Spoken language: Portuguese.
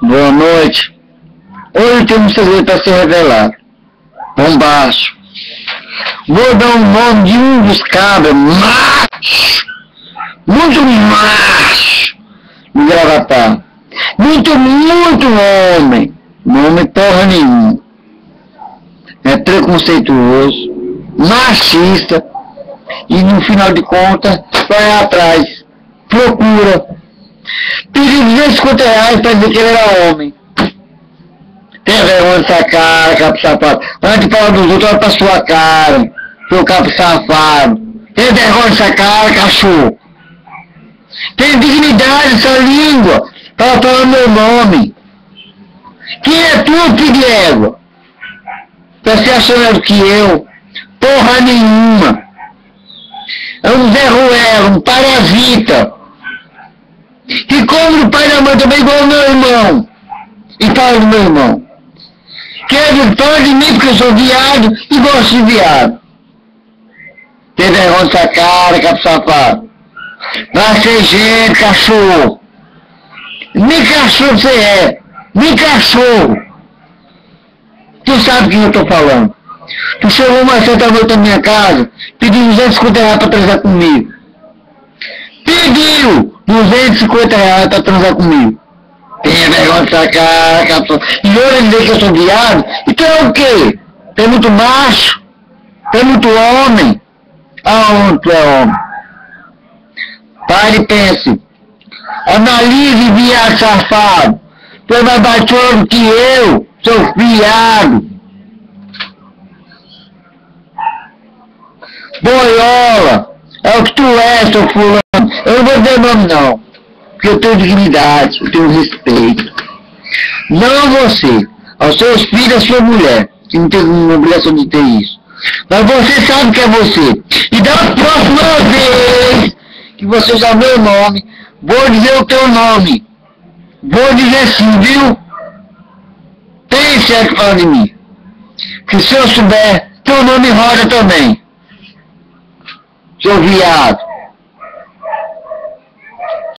Boa noite. Hoje tem um segredo para ser revelado. Bombástico. Vou dar o nome de um dos cabras macho, muito macho, no Gravatar. Muito homem. Não homem porra nenhuma. É preconceituoso, machista e no final de contas vai atrás, procura. Pediu R$250 para dizer que ele era homem. Tem vergonha dessa cara, capo safado. Antes de falar dos outros, olha pra sua cara, seu capo safado. Tem vergonha dessa cara, cachorro. Tem dignidade essa língua para falar meu nome. Quem é tu, filho de égua? Tá se achando que eu? Porra nenhuma. É um Zé Ruela, um parasita. Que come o pai da mãe também igual o meu irmão. E fala do meu irmão. Quer fala de mim porque eu sou viado e gosto de viado. Tem vergonha dessa cara, capo safado. Vai ser gente, cachorro. Nem cachorro você é. Nem cachorro. Tu sabe quem eu tô falando. Tu chegou uma certa noite na minha casa, pediu R$250 pra transar comigo. Pediu R$250 pra transar comigo. Tem vergonha dessa cara, capô. E hoje ele dizer que eu sou viado. E tu é o quê? Tu é muito macho? Tu é muito homem? Aonde tu é homem? Pare e pense. Analise, viado safado. Tu é mais baixo que eu, seu viado. Boiola. É o que tu é, seu fulano. Eu não vou dizer nome não. Porque eu tenho dignidade, eu tenho respeito. Não você, aos seus filhos e a sua mulher, que não tem obrigação de ter isso. Mas você sabe que é você. E da próxima vez que você usar meu nome, vou dizer o teu nome. Vou dizer sim, viu? Tem certo falando de mim. Que se eu souber, teu nome roda também. Seu viado.